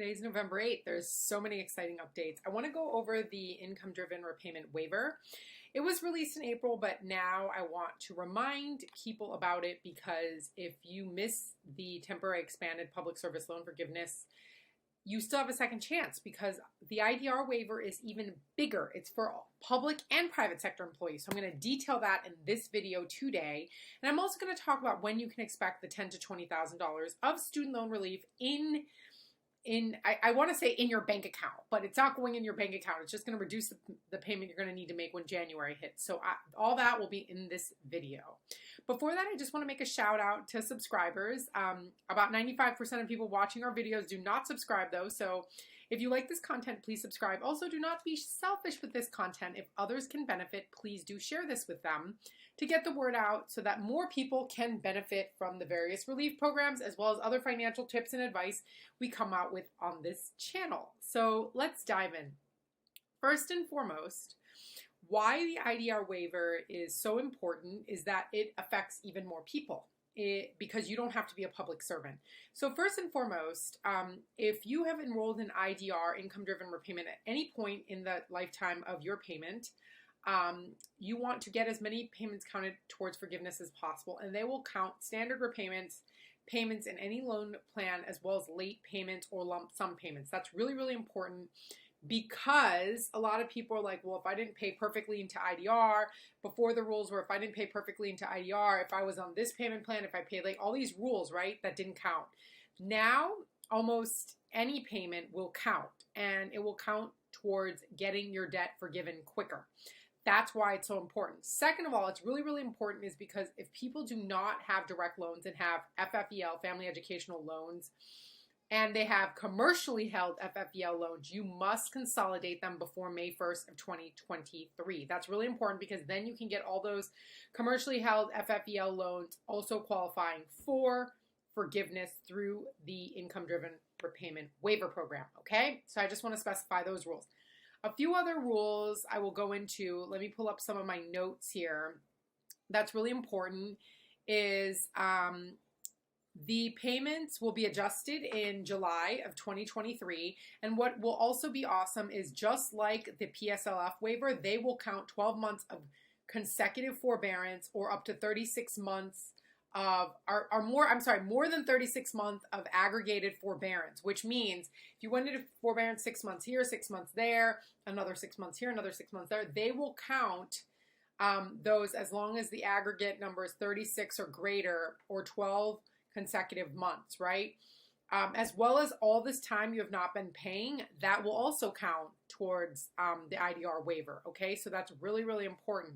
Today's November 8th. There's so many exciting updates. I want to go over the income-driven repayment waiver. It was released in April, but now I want to remind people about it because if you miss the temporary expanded public service loan forgiveness, you still have a second chance because the IDR waiver is even bigger. It's for public and private sector employees. So I'm going to detail that in this video today. And I'm also going to talk about when you can expect the $10,000 to $20,000 of student loan relief I want to say in your bank account, but it's not going in your bank account. It's just going to reduce the payment you're going to need to make when January hits. So all that will be in this video. Before that, I just want to make a shout out to subscribers. About 95% of people watching our videos do not subscribe though. So if you like this content, please subscribe. Also, do not be selfish with this content. If others can benefit, please do share this with them to get the word out so that more people can benefit from the various relief programs as well as other financial tips and advice we come out with on this channel. So let's dive in. First and foremost, why the IDR waiver is so important is that it affects even more people. Because you don't have to be a public servant. So first and foremost, if you have enrolled in IDR, income-driven repayment, at any point in the lifetime of your payment, you want to get as many payments counted towards forgiveness as possible, and they will count standard repayments, payments in any loan plan, as well as late payments or lump sum payments. That's really, really important because a lot of people are like, well, if I didn't pay perfectly into IDR, before the rules were if I didn't pay perfectly into IDR, if I was on this payment plan, if I paid like all these rules, right, that didn't count. Now, almost any payment will count, and it will count towards getting your debt forgiven quicker. That's why it's so important. Second of all, it's really, really important is because if people do not have direct loans and have FFEL, family educational loans, and they have commercially held FFEL loans, you must consolidate them before May 1st of 2023. That's really important because then you can get all those commercially held FFEL loans also qualifying for forgiveness through the income-driven repayment waiver program, okay? So I just want to specify those rules. A few other rules I will go into. Let me pull up some of my notes here. That's really important is the payments will be adjusted in July of 2023. And what will also be awesome is just like the PSLF waiver, they will count 12 months of consecutive forbearance or up to 36 months of, more than 36 months of aggregated forbearance, which means if you went into forbearance 6 months here, 6 months there, another 6 months here, another 6 months there, they will count those as long as the aggregate number is 36 or greater or 12 consecutive months, right? As well as all this time you have not been paying, that will also count towards the IDR waiver, okay? So that's really, really important.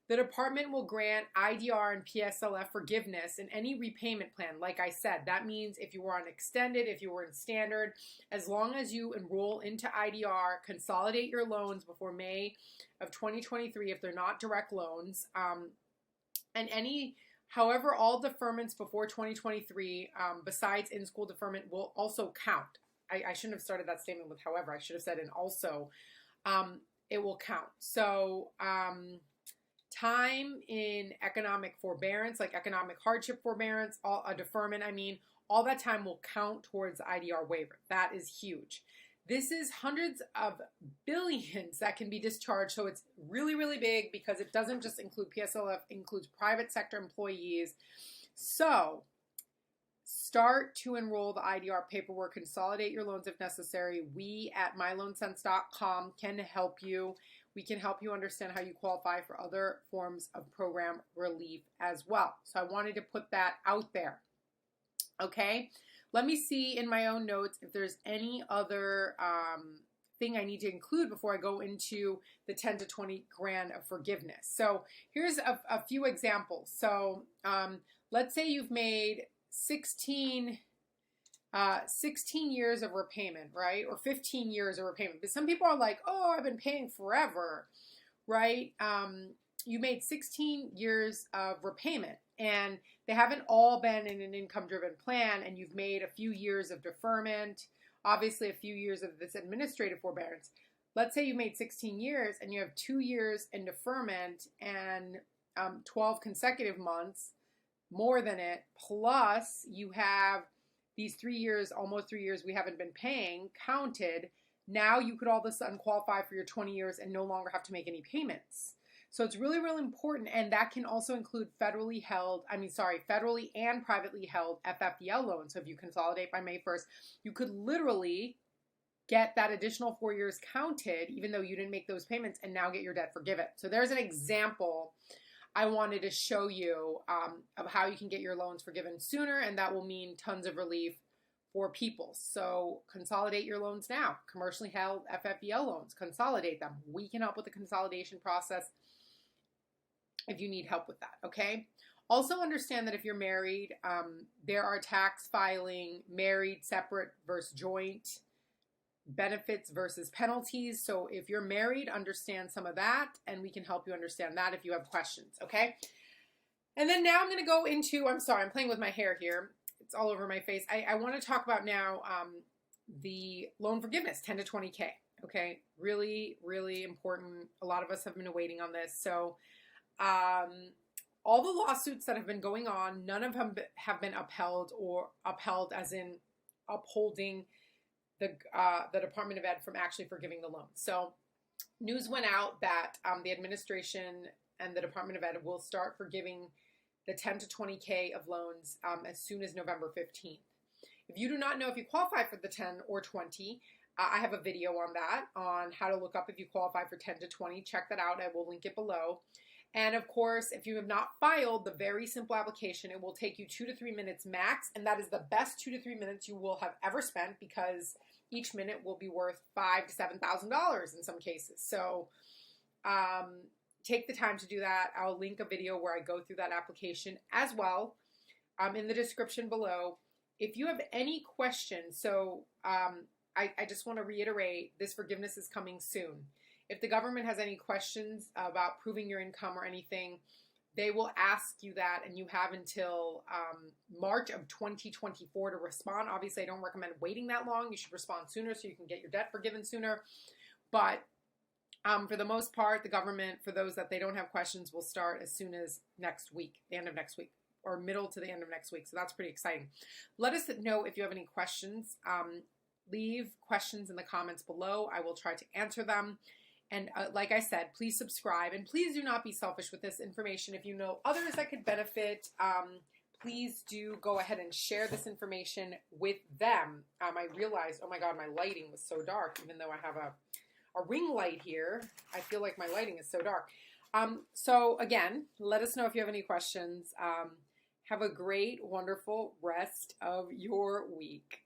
The department will grant IDR and PSLF forgiveness in any repayment plan. Like I said, that means if you were on extended, if you were in standard, as long as you enroll into IDR, consolidate your loans before May of 2023 if they're not direct loans, however, all deferments before 2023, besides in-school deferment, will also count. I shouldn't have started that statement with however. I should have said and also. It will count. So time in economic forbearance, like economic hardship forbearance, a deferment, all that time will count towards the IDR waiver. That is huge. This is hundreds of billions that can be discharged, so it's really, really big because it doesn't just include PSLF, it includes private sector employees. So start to enroll the IDR paperwork, consolidate your loans if necessary. We at myloansense.com can help you. We can help you understand how you qualify for other forms of program relief as well. So I wanted to put that out there, okay? Let me see in my own notes if there's any other thing I need to include before I go into the 10 to 20 grand of forgiveness. So here's a few examples. So let's say you've made 16 years of repayment, right? Or 15 years of repayment. But some people are like, oh, I've been paying forever, right? You made 16 years of repayment and they haven't all been in an income-driven plan and you've made a few years of deferment, obviously a few years of this administrative forbearance. Let's say you made 16 years and you have 2 years in deferment and 12 consecutive months, more than it, plus you have these 3 years, almost 3 years we haven't been paying counted, now you could all of a sudden qualify for your 20 years and no longer have to make any payments. So it's really, really important. And that can also include federally and privately held FFEL loans. So if you consolidate by May 1st, you could literally get that additional 4 years counted, even though you didn't make those payments, and now get your debt forgiven. So there's an example I wanted to show you of how you can get your loans forgiven sooner, and that will mean tons of relief for people. So consolidate your loans now. Commercially held FFEL loans, consolidate them. We can help with the consolidation process if you need help with that, okay? Also understand that if you're married, there are tax filing, married, separate versus joint, benefits versus penalties. So if you're married, understand some of that, and we can help you understand that if you have questions, okay? And then now I'm going to go into, I'm sorry, I'm playing with my hair here. It's all over my face. I want to talk about now the loan forgiveness, 10 to 20K, okay? Really, really important. A lot of us have been waiting on this. So all the lawsuits that have been going on, none of them have been upheld as in upholding the Department of Ed from actually forgiving the loan. So news went out that the administration and the Department of Ed will start forgiving the 10 to 20K of loans as soon as November 15th. If you do not know if you qualify for the 10 or 20, I have a video on that, on how to look up if you qualify for 10 to 20. Check that out. I will link it below. And of course, if you have not filed the very simple application, it will take you 2 to 3 minutes max. And that is the best 2 to 3 minutes you will have ever spent, because each minute will be worth $5,000 to $7,000 in some cases. So take the time to do that. I'll link a video where I go through that application as well in the description below. If you have any questions, so I just want to reiterate, this forgiveness is coming soon. If the government has any questions about proving your income or anything, they will ask you that, and you have until March of 2024 to respond. Obviously, I don't recommend waiting that long. You should respond sooner so you can get your debt forgiven sooner. But for the most part, the government, for those that they don't have questions, will start as soon as next week, the end of next week, or middle to the end of next week. So that's pretty exciting. Let us know if you have any questions. Leave questions in the comments below. I will try to answer them. And like I said, please subscribe, and please do not be selfish with this information. If you know others that could benefit, please do go ahead and share this information with them. I realized, oh my God, my lighting was so dark. Even though I have a ring light here, I feel like my lighting is so dark. So again, let us know if you have any questions. Have a great, wonderful rest of your week.